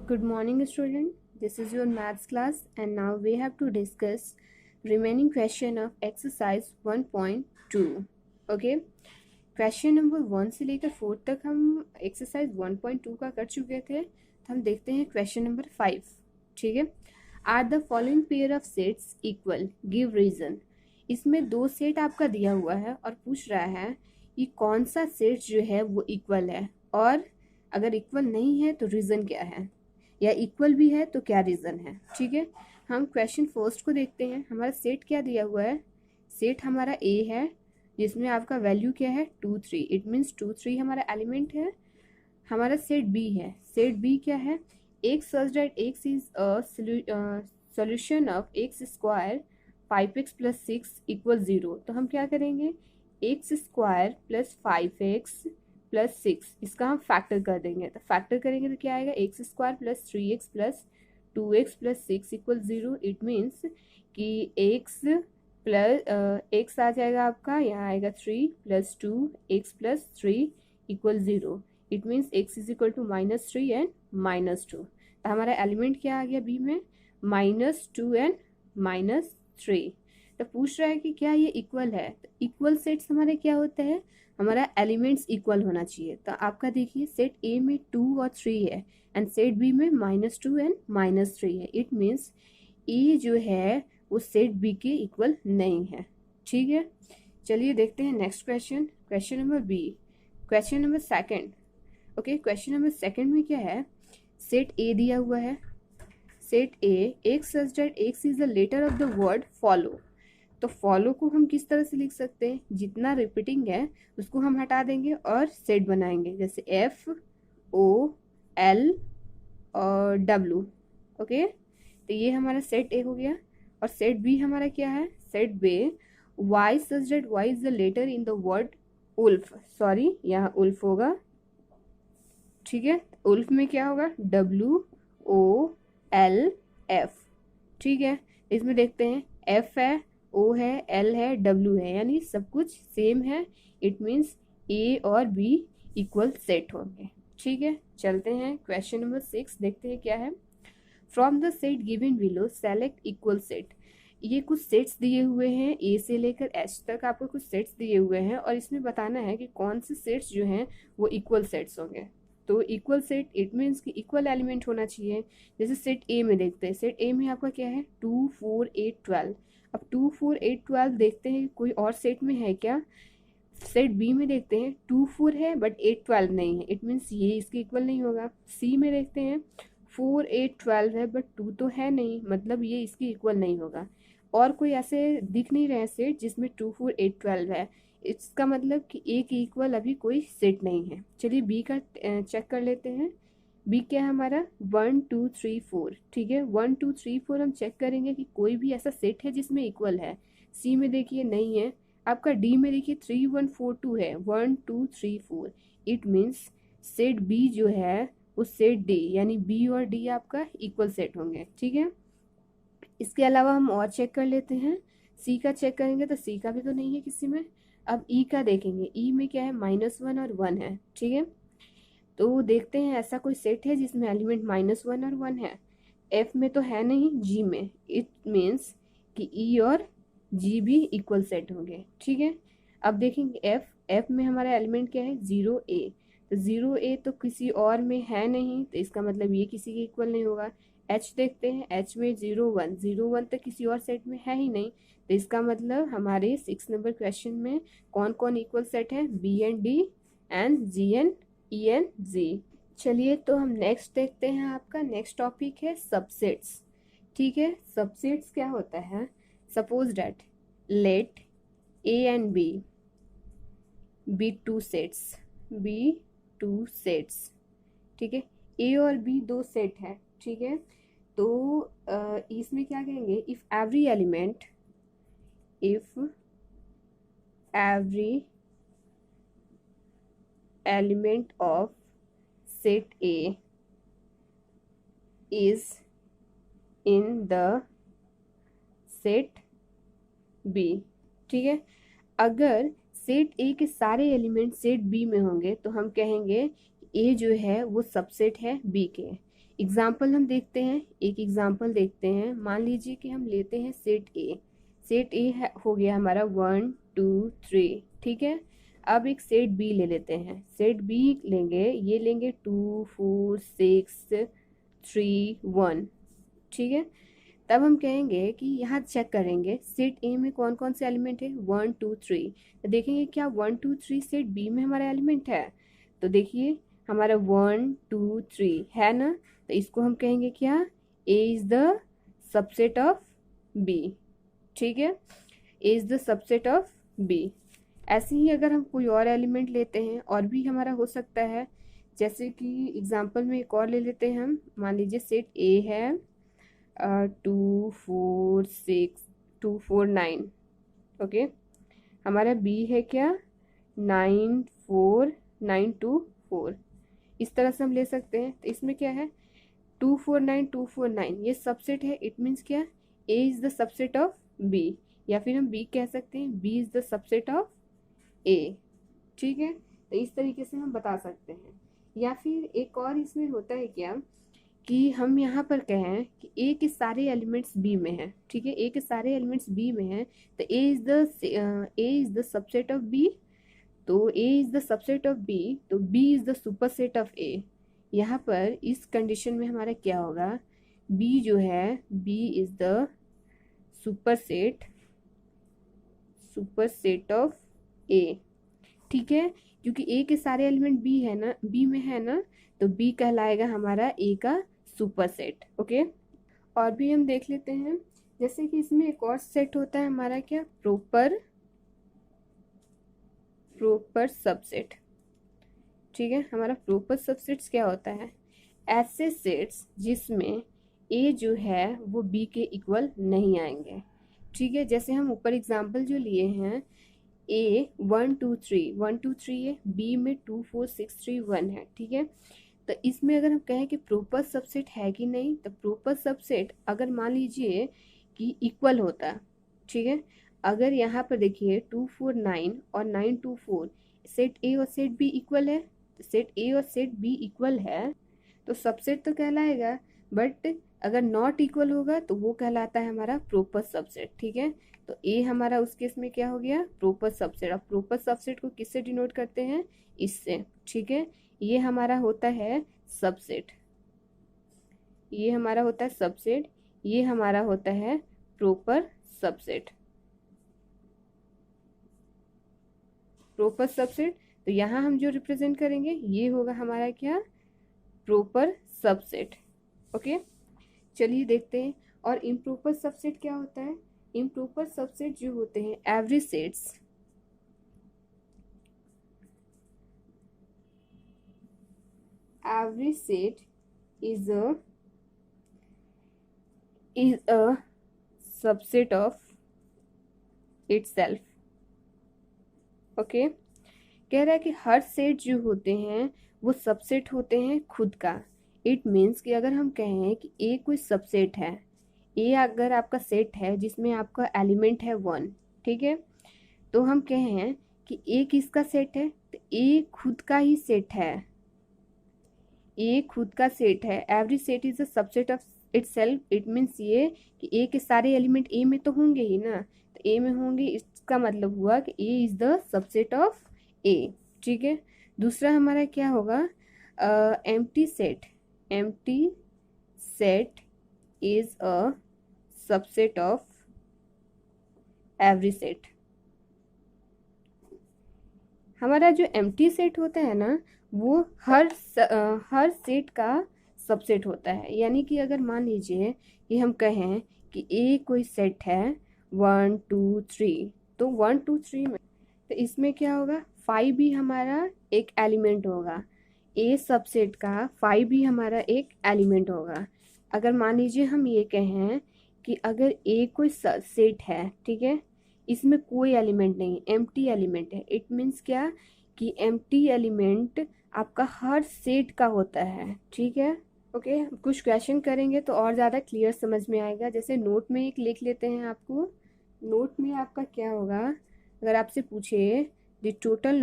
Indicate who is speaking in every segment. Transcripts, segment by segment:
Speaker 1: Good morning, student. This is your maths class, and now we have to discuss remaining question of exercise 1.2. Okay, question number 1 से लेकर 4 तक हम exercise 1.2 का कर चुके थे। तो हम देखते हैं क्वेश्चन नंबर 5। ठीक है, are the following pair of sets equal, give reason. इसमें दो सेट आपका दिया हुआ है और पूछ रहा है कि कौन सा सेट जो है वो इक्वल है, और अगर इक्वल नहीं है तो रीज़न क्या है, या इक्वल भी है तो क्या रीज़न है। ठीक है, हम क्वेश्चन फर्स्ट को देखते हैं। हमारा सेट क्या दिया हुआ है, सेट हमारा ए है जिसमें आपका वैल्यू क्या है 2 3, इट मीन्स 2 3 हमारा एलिमेंट है। हमारा सेट बी है, सेट बी क्या है, x such that x is solution of x square 5x plus 6 equal 0। तो हम क्या करेंगे, x square plus 5x plus 6 इसका हम फैक्टर कर देंगे। तो फैक्टर करेंगे तो क्या आएगा, x square plus 3x plus 2x plus 6 equal 0। It means कि एक्स प्लस एक्स आ जाएगा आपका, यहाँ आएगा 3 plus 2x plus 3 equal 0। It means x is equal to -3 and -2। तो हमारा एलिमेंट क्या आ गया बी में, -2 एंड -3। तो पूछ रहा है कि क्या ये इक्वल है। तो इक्वल सेट्स हमारे क्या होते हैं, हमारा एलिमेंट्स इक्वल होना चाहिए। तो आपका देखिए सेट ए में 2 और 3 है एंड सेट बी में -2 एंड -3 है। इट मीन्स ए जो है वो सेट बी के इक्वल नहीं है। ठीक है, चलिए देखते हैं next question, question number B, question number second. Okay, question number second में क्या है, सेट ए दिया हुआ है, set A x such that x is the letter of the word follow. तो फॉलो को हम किस तरह से लिख सकते हैं, जितना रिपीटिंग है उसको हम हटा देंगे और सेट बनाएंगे, जैसे FOL और W। ओके, तो ये हमारा सेट ए हो गया। और सेट बी हमारा क्या है, set B Y such that Y is the letter in the word wolf. Sorry, यहाँ उल्फ होगा। ठीक है, उल्फ में क्या होगा, WOLF। ठीक है, इसमें देखते हैं F है, O है, L है, W है, यानी सब कुछ सेम है। इट मीन्स A और B इक्वल सेट होंगे। ठीक है, चलते हैं क्वेश्चन नंबर 6, देखते हैं क्या है। From the set given below select equal set. ये कुछ सेट्स दिए हुए हैं, ए से लेकर एच तक आपको कुछ सेट्स दिए हुए हैं, और इसमें बताना है कि कौन से सेट्स जो हैं वो इक्वल सेट्स होंगे। तो इक्वल सेट इट मीन्स कि इक्वल एलिमेंट होना चाहिए। जैसे सेट ए में देखते हैं, सेट ए में आपका क्या है 2 4 8 12। अब 2 4 8 12 देखते हैं कोई और सेट में है क्या। सेट बी में देखते हैं 2 4 है बट 8 12 नहीं है, इट मीन्स ये इसके इक्वल नहीं होगा। सी में देखते हैं 4 8 12 है बट 2 तो है नहीं, मतलब ये इसकी इक्वल नहीं होगा। और कोई ऐसे दिख नहीं रहे सेट जिसमें 2 4 8 12 है, इसका मतलब कि ए की इक्वल अभी कोई सेट नहीं है। चलिए बी का चेक कर लेते हैं। बी क्या है हमारा 1 2 3 4। ठीक है, 1 2 3 4 हम चेक करेंगे कि कोई भी ऐसा सेट है जिसमें इक्वल है। सी में देखिए नहीं है, आपका डी में देखिए 3 1 4 2 है, 1 2 3 4। इट मीन्स सेट बी जो है वो सेट डी, यानी बी और डी आपका इक्वल सेट होंगे। ठीक है, इसके अलावा हम और चेक कर लेते हैं। सी का चेक करेंगे तो सी का भी तो नहीं है किसी में। अब ई का देखेंगे, ई में क्या है -1 और 1 है। ठीक है, तो देखते हैं ऐसा कोई सेट है जिसमें एलिमेंट -1 और 1 है। एफ में तो है नहीं, जी में। इट मीन्स कि ई और जी भी इक्वल सेट होंगे। ठीक है, अब देखेंगे एफ, एफ में हमारा एलिमेंट क्या है 0A। तो 0A तो किसी और में है नहीं, तो इसका मतलब ये किसी के इक्वल नहीं होगा। एच देखते हैं, एच में 0 1, 0 1 तो किसी और सेट में है ही नहीं, तो इसका मतलब हमारे 6 नंबर क्वेश्चन में कौन कौन इक्वल सेट है, B and D and G and E and G. चलिए तो हम नेक्स्ट देखते हैं, आपका नेक्स्ट टॉपिक है सबसेट्स। ठीक है, सबसेट्स क्या होता है, suppose that let A and B two sets, B two sets. ठीक है, ए और बी दो सेट है। ठीक है, तो इसमें क्या कहेंगे, if every element, if every element of set A is in the set B. ठीक है, अगर सेट ए के सारे एलिमेंट सेट बी में होंगे तो हम कहेंगे ए जो है वो सबसेट है बी के। एग्जाम्पल हम देखते हैं, एक एग्जाम्पल देखते हैं। मान लीजिए कि हम लेते हैं सेट ए। सेट ए हो गया हमारा 1 2 3, ठीक है। अब एक सेट बी ले लेते हैं। सेट बी लेंगे, ये लेंगे 2 4 6 3 1, ठीक है। तब हम कहेंगे कि यहाँ चेक करेंगे सेट ए में कौन कौन से एलिमेंट है, 1 2 3। तो देखेंगे क्या 1 2 3 सेट बी में हमारा एलिमेंट है। तो देखिए हमारा 1 2 3 है ना, तो इसको हम कहेंगे क्या, A is the subset of B, ठीक है। A is the subset of B. ऐसे ही अगर हम कोई और एलिमेंट लेते हैं और भी हमारा हो सकता है, जैसे कि एग्जांपल में एक और ले लेते हैं हम। मान लीजिए सेट ए है 2 4 6 2 4 9, ओके। हमारा बी है क्या, 9 4 9 2 4। इस तरह से हम ले सकते हैं। तो इसमें क्या है, 2 4 9 2 4 9 ये सबसेट है। इट मीन्स क्या, A is the subset of B, या फिर हम बी कह सकते हैं B is the subset of A, ठीक है। तो इस तरीके से हम बता सकते हैं। या फिर एक और इसमें होता है क्या, कि हम यहाँ पर कहें कि ए के सारे एलिमेंट्स बी में हैं, ठीक है। ए के सारे एलिमेंट्स बी में हैं, तो A is the subset of B. तो A is the subset of B, तो B is the superset of A. यहाँ पर इस कंडीशन में हमारा क्या होगा, बी जो है B is the superset superset of A, ठीक है। क्योंकि ए के सारे एलिमेंट बी है ना, बी में है ना, तो बी कहलाएगा हमारा ए का सुपरसेट, ओके। और भी हम देख लेते हैं, जैसे कि इसमें एक और सेट होता है हमारा क्या, प्रॉपर सबसेट, ठीक है। हमारा प्रॉपर सबसेट्स क्या होता है, ऐसे सेट्स जिसमें ए जो है वो बी के इक्वल नहीं आएंगे, ठीक है। जैसे हम ऊपर एग्जांपल जो लिए हैं, ए 1 2 3 1 2 3 है, बी में 2 4 6 3 1 है, ठीक है। तो इसमें अगर हम कहें कि प्रॉपर सबसेट है कि नहीं, तो प्रॉपर सबसेट अगर मान लीजिए कि इक्वल होता, ठीक है। अगर यहाँ पर देखिए 2 4 9 और 9 2 4 सेट ए और सेट बी इक्वल है, तो सेट ए और सेट बी इक्वल है तो सबसेट तो कहलाएगा। बट अगर नॉट इक्वल होगा तो वो कहलाता है हमारा प्रॉपर सबसेट, ठीक है। तो ए हमारा उस केस में क्या हो गया, प्रॉपर सबसेट। अब प्रॉपर सबसेट को किससे डिनोट करते हैं, इससे, ठीक है। ये हमारा होता है सबसेट, ये हमारा होता है सबसेट, ये हमारा होता है प्रॉपर सबसेट, प्रॉपर सबसेट। तो यहाँ हम जो रिप्रेजेंट करेंगे ये होगा हमारा क्या, प्रॉपर सबसेट, ओके। चलिए देखते हैं। और इम्प्रॉपर सबसेट क्या होता है, इम्प्रॉपर सबसेट जो होते हैं average sets, average set is a subset of itself, okay. कह रहा है कि हर सेट जो होते हैं वो सबसेट होते हैं खुद का। इट मीन्स कि अगर हम कहें कि ए कोई सबसेट है, ए अगर आपका सेट है जिसमें आपका एलिमेंट है 1, ठीक है। तो हम कहें कि ए किसका सेट है, तो ए खुद का ही सेट है, ए खुद का सेट है। Every set is a subset of itself. It means ये कि ए के सारे एलिमेंट ए में तो होंगे ही ना, तो ए में होंगे, इसका मतलब हुआ कि A is the subset of A, ठीक है। दूसरा हमारा क्या होगा, empty set. Empty set is a subset of every set. हमारा जो एम्प्टी सेट होता है ना, वो हर सेट का सबसेट होता है। यानी कि अगर मान लीजिए कि हम कहें कि ए कोई सेट है 1 2 3, तो 1 2 3 में तो इसमें क्या होगा, 5 भी हमारा एक एलिमेंट होगा, ए सबसेट का 5 भी हमारा एक एलिमेंट होगा। अगर मान लीजिए हम ये कहें कि अगर ए कोई सेट है, ठीक है, इसमें कोई एलिमेंट नहीं, एम्प्टी एलिमेंट है। इट मीन्स क्या, कि एम्प्टी एलिमेंट आपका हर सेट का होता है, ठीक है, ओके। कुछ क्वेश्चन करेंगे तो और ज़्यादा क्लियर समझ में आएगा। जैसे नोट में एक लिख लेते हैं आपको। नोट में आपका क्या होगा, अगर आपसे पूछे the total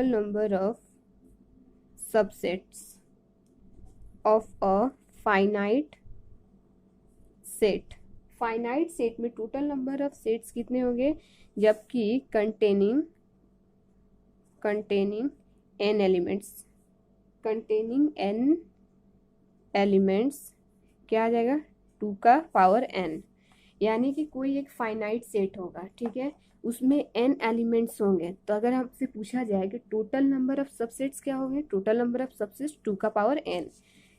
Speaker 1: number of subsets, of a finite set. Finite set में टोटल नंबर ऑफ सेट्स कितने होंगे, जबकि containing n elements, containing n elements क्या आ जाएगा, 2 का पावर n। यानी कि कोई एक फाइनाइट सेट होगा, ठीक है, उसमें n एलिमेंट्स होंगे। तो अगर आपसे पूछा जाए कि टोटल नंबर ऑफ सबसेट्स क्या होंगे, टोटल नंबर ऑफ सबसेट्स 2 का पावर n।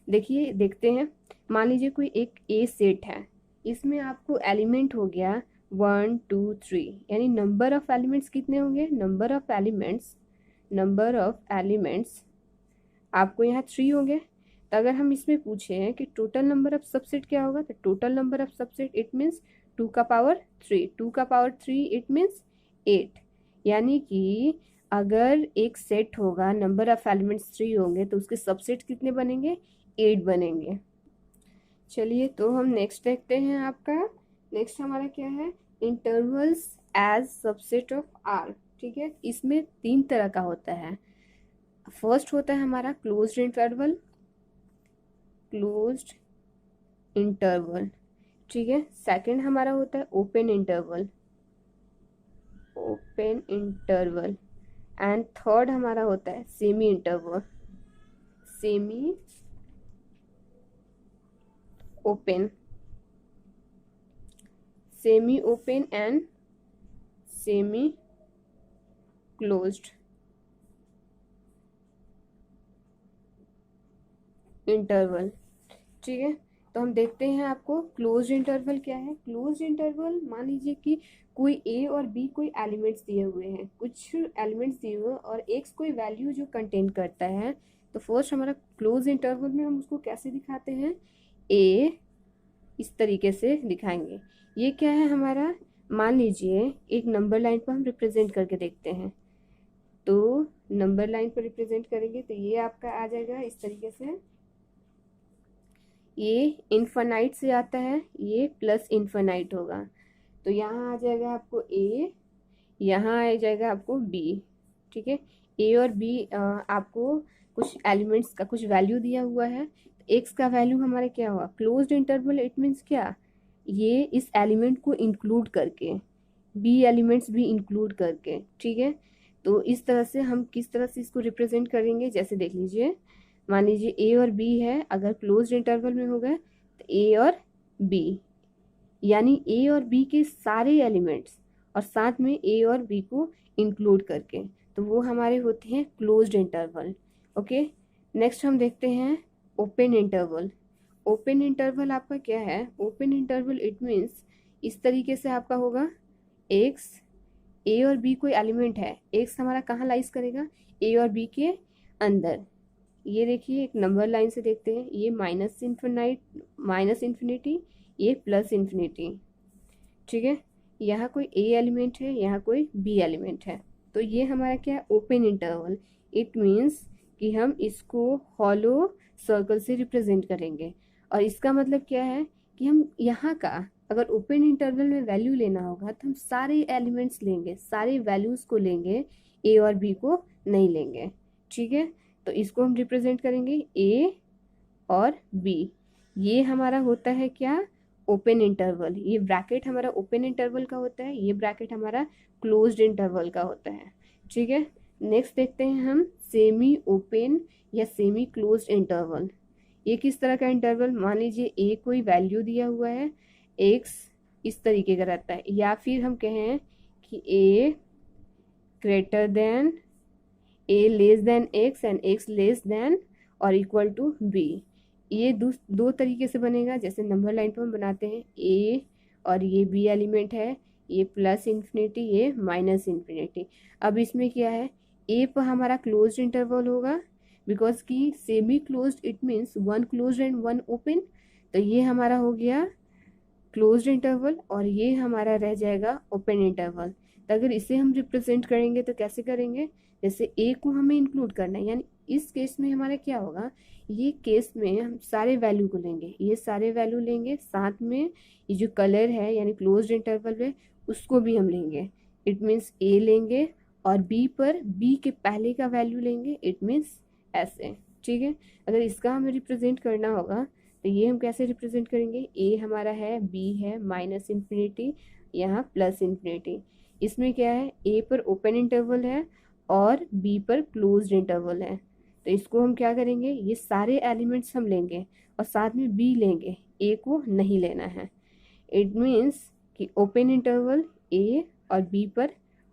Speaker 1: देखिए देखते हैं, मान लीजिए कोई एक ए सेट है, इसमें आपको एलिमेंट हो गया 1 2 3, यानी नंबर ऑफ एलिमेंट्स कितने होंगे, नंबर ऑफ एलिमेंट्स आपको यहाँ 3 होंगे। तो अगर हम इसमें पूछे कि टोटल नंबर ऑफ सबसेट क्या होगा, तो total number of subset it means 2 का पावर 3, 2 का पावर 3 इट मीन्स 8। यानी कि अगर एक सेट होगा, नंबर ऑफ एलिमेंट्स 3 होंगे, तो उसके सबसेट कितने बनेंगे, 8 बनेंगे। चलिए तो हम नेक्स्ट देखते हैं। आपका नेक्स्ट हमारा क्या है, intervals as subset of R. ठीक है, इसमें 3 तरह का होता है। फर्स्ट होता है हमारा क्लोज्ड इंटरवल, ठीक है। सेकंड हमारा होता है ओपन इंटरवल एंड थर्ड हमारा होता है semi open and semi closed interval. ठीक है, तो हम देखते हैं आपको क्लोज्ड इंटरवल क्या है। क्लोज्ड इंटरवल, मान लीजिए कि कोई ए और बी कोई एलिमेंट्स दिए हुए हैं, कुछ एलिमेंट्स दिए हुए हैं और एक्स कोई वैल्यू जो कंटेन करता है। तो फर्स्ट हमारा क्लोज इंटरवल में हम उसको कैसे दिखाते हैं, ए इस तरीके से दिखाएंगे। ये क्या है हमारा, मान लीजिए एक नंबर लाइन पर हम रिप्रेजेंट करके देखते हैं। तो नंबर लाइन पर रिप्रेजेंट करेंगे तो ये आपका आ जाएगा इस तरीके से, ये इन्फानाइट से आता है, ये प्लस इन्फानाइट होगा। तो यहाँ आ जाएगा आपको ए, यहाँ आ जाएगा आपको बी। ठीक है, ए और बी आपको कुछ एलिमेंट्स का कुछ वैल्यू दिया हुआ है। एक्स का वैल्यू हमारा क्या हुआ, क्लोज्ड इंटरवल इट मीन्स क्या, ये इस एलिमेंट को इंक्लूड करके, बी एलिमेंट्स भी इंक्लूड करके। ठीक है, तो इस तरह से हम किस तरह से इसको रिप्रेजेंट करेंगे, जैसे देख लीजिए, मान लीजिए ए और बी है, अगर क्लोज्ड इंटरवल में हो गए तो ए और बी, यानी ए और बी के सारे एलिमेंट्स और साथ में ए और बी को इंक्लूड करके, तो वो हमारे होते हैं क्लोज्ड इंटरवल। ओके, नेक्स्ट हम देखते हैं ओपन इंटरवल। ओपन इंटरवल आपका क्या है, ओपन इंटरवल इट मीन्स इस तरीके से आपका होगा, एक्स, ए और बी कोई एलिमेंट है, एक्स हमारा कहाँ लाइज करेगा, ए और बी के अंदर। ये देखिए एक नंबर लाइन से देखते हैं, ये माइनस इन्फिनिटी, ये प्लस इन्फिनिटी। ठीक है, यहाँ कोई ए एलिमेंट है, यहाँ कोई बी एलिमेंट है। तो ये हमारा क्या है, ओपन इंटरवल। इट मीन्स कि हम इसको हॉलो सर्कल से रिप्रेजेंट करेंगे। और इसका मतलब क्या है कि हम यहाँ का अगर ओपन इंटरवल में वैल्यू लेना होगा तो हम सारे एलिमेंट्स लेंगे, सारे वैल्यूज़ को लेंगे, ए और बी को नहीं लेंगे। ठीक है, तो इसको हम रिप्रेजेंट करेंगे ए और बी। ये हमारा होता है क्या, ओपन इंटरवल। ये ब्रैकेट हमारा ओपन इंटरवल का होता है, ये ब्रैकेट हमारा क्लोज्ड इंटरवल का होता है। ठीक है, नेक्स्ट देखते हैं हम सेमी ओपन या सेमी क्लोज्ड इंटरवल। ये किस तरह का इंटरवल, मान लीजिए ए कोई वैल्यू दिया हुआ है, एक्स इस तरीके का रहता है, या फिर हम कहें कि A greater than, A less than X and X less than और इक्वल टू बी। ये दो तरीके से बनेगा, जैसे नंबर लाइन पर हम बनाते हैं, ए और ये बी एलिमेंट है, ये प्लस इन्फिनिटी, ये माइनस इन्फिनिटी। अब इसमें क्या है, ए पर हमारा क्लोज्ड इंटरवल होगा, बिकॉज की semi closed it means 1 closed end 1 open. तो ये हमारा हो गया क्लोज्ड इंटरवल और ये हमारा रह जाएगा ओपन इंटरवल। तो अगर इसे हम रिप्रेजेंट करेंगे तो कैसे करेंगे, जैसे ए को हमें इंक्लूड करना है, यानी इस केस में हमारा क्या होगा, ये केस में हम सारे वैल्यू को लेंगे, ये सारे वैल्यू लेंगे, साथ में ये जो कलर है यानी क्लोज्ड इंटरवल में उसको भी हम लेंगे। इट मीन्स ए लेंगे और बी पर बी के पहले का वैल्यू लेंगे, इट मीन्स ऐसे। ठीक है। अगर इसका हमें रिप्रेजेंट करना होगा तो ये हम कैसे रिप्रेजेंट करेंगे, ए हमारा है, बी है माइनस इन्फिनिटी, यहाँ प्लस इन्फिनिटी। इसमें क्या है, ए पर ओपन इंटरवल है और बी पर क्लोज्ड इंटरवल है। तो इसको हम क्या करेंगे, ये सारे एलिमेंट्स हम लेंगे और साथ में बी लेंगे, ए को नहीं लेना है। इट मीन्स कि ओपन इंटरवल ए और बी पर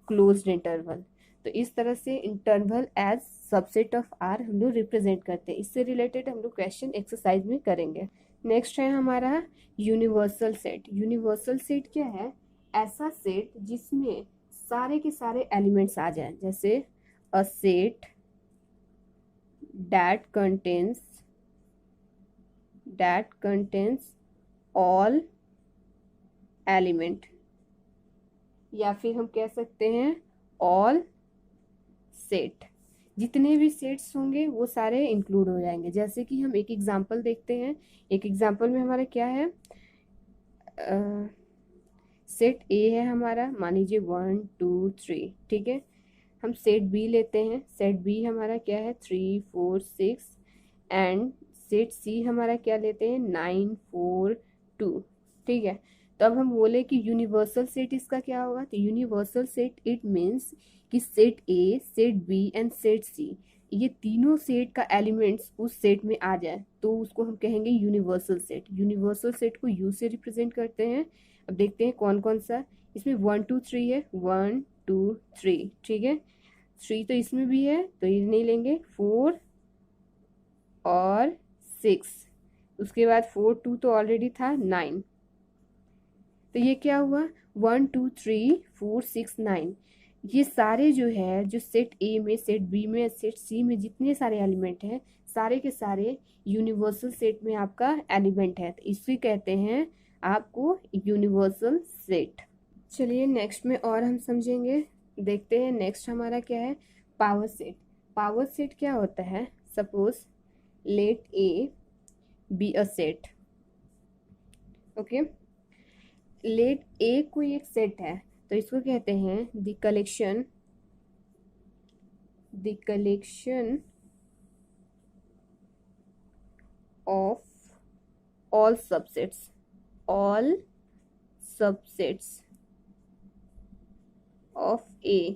Speaker 1: क्लोज्ड इंटरवल। तो इस तरह से interval as subset of R हम लोग रिप्रेजेंट करते हैं। इससे रिलेटेड हम लोग क्वेश्चन एक्सरसाइज में करेंगे। नेक्स्ट है हमारा यूनिवर्सल सेट। यूनिवर्सल सेट क्या है, ऐसा सेट जिसमें सारे के सारे एलिमेंट्स आ जाएं, जैसे a set that contains all element, या फिर हम कह सकते हैं ऑल सेट। जितने भी सेट्स होंगे वो सारे इंक्लूड हो जाएंगे। जैसे कि हम एक एग्जांपल देखते हैं। एक एग्जांपल में हमारा क्या है, सेट ए है हमारा, मान लीजिए 1 2 3, ठीक है। हम सेट बी लेते हैं, सेट बी हमारा क्या है 3 4 6, एंड सेट सी हमारा क्या लेते हैं 9 4 2, ठीक है। तो अब हम बोले कि यूनिवर्सल सेट इसका क्या होगा, तो यूनिवर्सल सेट इट मीन्स कि set A, set B and set C, ये तीनों सेट का एलिमेंट्स उस सेट में आ जाए तो उसको हम कहेंगे यूनिवर्सल सेट। यूनिवर्सल सेट को यू से रिप्रेजेंट करते हैं। अब देखते हैं कौन कौन सा, इसमें 1 2 3 है, 1 2 3, ठीक है। 3 तो इसमें भी है तो ये नहीं लेंगे, 4 और 6, उसके बाद 4 2 तो ऑलरेडी था, 9। तो ये क्या हुआ, 1 2 3 4 6 9, ये सारे जो है, जो सेट ए में, सेट बी में, सेट सी में जितने सारे एलिमेंट हैं, सारे के सारे यूनिवर्सल सेट में आपका एलिमेंट है, तो इसे कहते हैं आपको यूनिवर्सल सेट। चलिए नेक्स्ट में और हम समझेंगे, देखते हैं नेक्स्ट हमारा क्या है, पावर सेट। पावर सेट क्या होता है, suppose let A B a set, okay. Let A कोई एक सेट है तो इसको कहते हैं the collection of all subsets of A.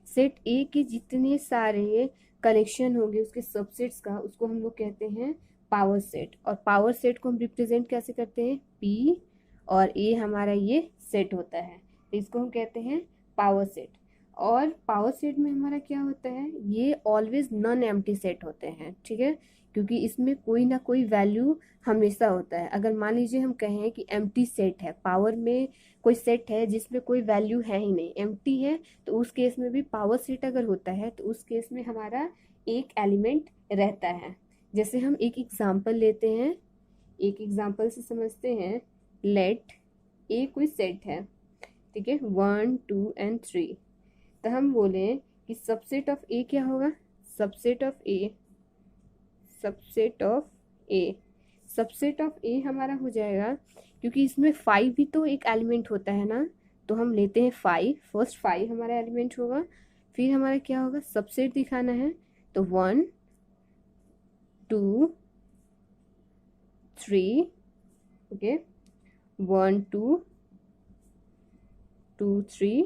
Speaker 1: Set A के जितने सारे कलेक्शन होंगे उसके सबसेट्स का, उसको हम लोग कहते हैं पावर सेट। और पावर सेट को हम रिप्रेजेंट कैसे करते हैं, पी और ए हमारा ये सेट होता है, तो इसको हम कहते हैं पावर सेट। और पावर सेट में हमारा क्या होता है, ये ऑलवेज नॉन एम्प्टी सेट होते हैं, ठीक है, क्योंकि इसमें कोई ना कोई वैल्यू हमेशा होता है। अगर मान लीजिए हम कहें कि एम्प्टी सेट है, पावर में कोई सेट है जिसमें कोई वैल्यू है ही नहीं, एम्प्टी है, तो उस केस में भी पावर सेट अगर होता है तो उस केस में हमारा एक एलिमेंट रहता है। जैसे हम एक एग्जांपल लेते हैं, एक एग्जांपल से समझते हैं। लेट ए कोई सेट है, ठीक है, 1 2 एंड 3, तो हम बोले कि सबसेट ऑफ ए क्या होगा, सबसेट ऑफ ए हमारा हो जाएगा, क्योंकि इसमें 5 भी तो एक एलिमेंट होता है ना, तो हम लेते हैं 5, फर्स्ट 5 हमारा एलिमेंट होगा। फिर हमारा क्या होगा, सबसेट दिखाना है तो 1 2 3, ओके, 1 2 2 3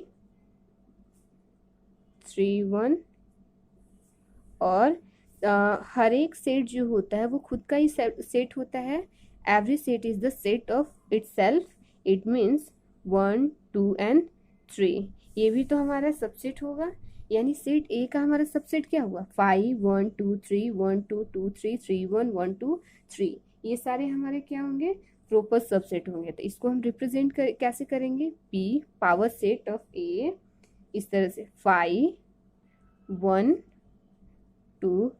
Speaker 1: 3 1, और हर एक सेट जो होता है वो खुद का ही सेट होता है। Every set is the set of itself, it means 1 2 and 3, ये भी तो हमारा सबसेट होगा। यानी सेट ए का हमारा सबसेट क्या हुआ, 5 1 2 3 1 2 2 3 3 1 1 2 3, ये सारे हमारे क्या होंगे, प्रॉपर सबसेट होंगे। तो इसको हम रिप्रेजेंट कैसे करेंगे, पी पावर सेट ऑफ ए, इस तरह से 5 1 2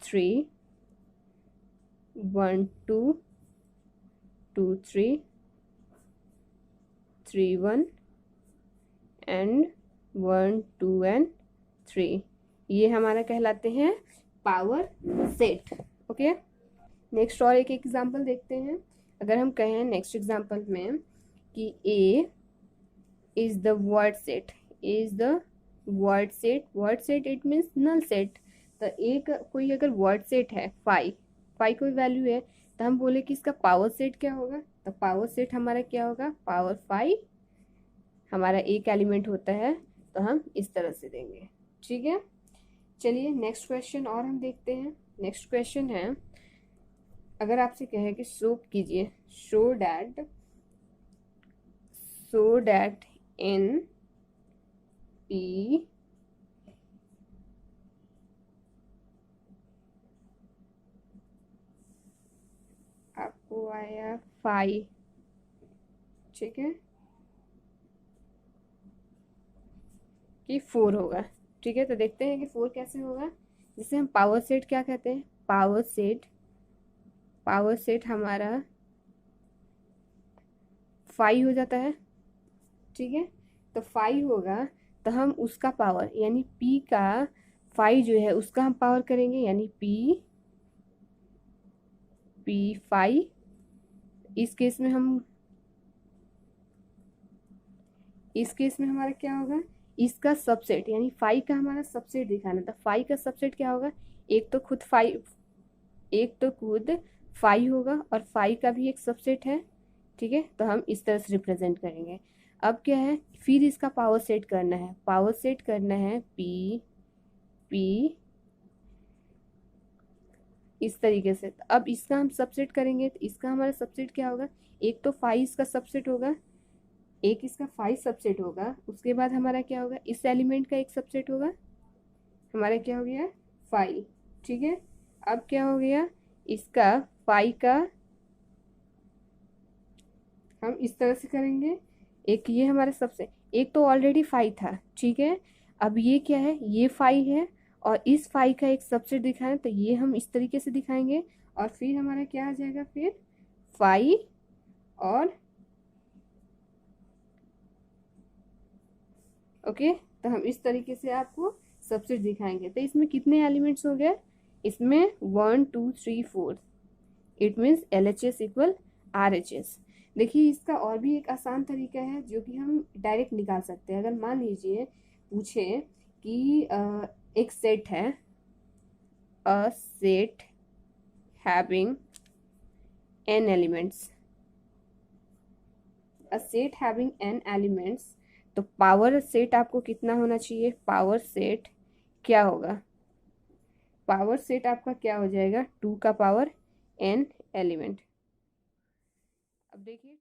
Speaker 1: 3 1 2 2 3 3 1 एंड 1 2 एंड 3, ये हमारा कहलाते हैं पावर सेट, ओके। नेक्स्ट और एक एग्जांपल देखते हैं। अगर हम कहें नेक्स्ट एग्जांपल में कि A is the word set, word set it means null set, तो एक कोई अगर वर्ड सेट है फाइव, फाइव कोई वैल्यू है, तो हम बोले कि इसका पावर सेट क्या होगा, तो पावर सेट हमारा क्या होगा, पावर फाइव हमारा एक एलिमेंट होता है, तो हम इस तरह से देंगे। ठीक है, चलिए नेक्स्ट क्वेश्चन और हम देखते हैं। नेक्स्ट क्वेश्चन है, अगर आपसे कहे कि शो कीजिए, शो डैट इन पी आपको आया फाइव, ठीक है, कि फोर होगा। ठीक है, तो देखते हैं कि फोर कैसे होगा। जिसे हम पावर सेट क्या कहते हैं, पावर सेट हमारा फाइव हो जाता है। ठीक है, तो फाइव होगा, तो हम उसका पावर यानी पी का फाइव जो है उसका हम पावर करेंगे, यानी पी फाइव। इस केस में हमारा क्या होगा, इसका सबसेट यानी फाइव का हमारा सबसेट दिखाना था। फाइव का सबसेट क्या होगा, एक तो खुद फाइव, एक तो खुद फाइव होगा और फाइव का भी एक सबसेट है। ठीक है, तो हम इस तरह से रिप्रेजेंट करेंगे। अब क्या है, फिर इसका पावर सेट करना है, पावर सेट करना है पी पी इस तरीके से। तो अब इसका हम सबसेट करेंगे, तो इसका हमारा सबसेट क्या होगा, एक तो फाइव इसका सबसेट होगा, एक इसका फाइव सबसेट होगा, उसके बाद हमारा क्या होगा, इस एलिमेंट का एक सबसेट होगा, हमारा क्या हो गया, फाइव। ठीक है, अब क्या हो गया, इसका फाइव का हम इस तरह से करेंगे, एक ये हमारा सबसे, एक तो ऑलरेडी फाइव था। ठीक है, अब ये क्या है, ये फाइव है और इस फाइव का एक सबसेट दिखाएं, तो ये हम इस तरीके से दिखाएंगे और फिर हमारा क्या आ जाएगा, फिर फाइव और ओके। तो हम इस तरीके से आपको सबसेट दिखाएंगे। तो इसमें कितने एलिमेंट्स हो गए, इसमें one two three four, it means LHS equal RHS। देखिए इसका और भी एक आसान तरीका है जो कि हम डायरेक्ट निकाल सकते हैं। अगर मान लीजिए पूछे कि एक सेट है, a set having n elements, a set having n elements, तो पावर सेट आपको कितना होना चाहिए, पावर सेट क्या होगा, पावर सेट आपका क्या हो जाएगा, टू का पावर n एलिमेंट। अब देखिए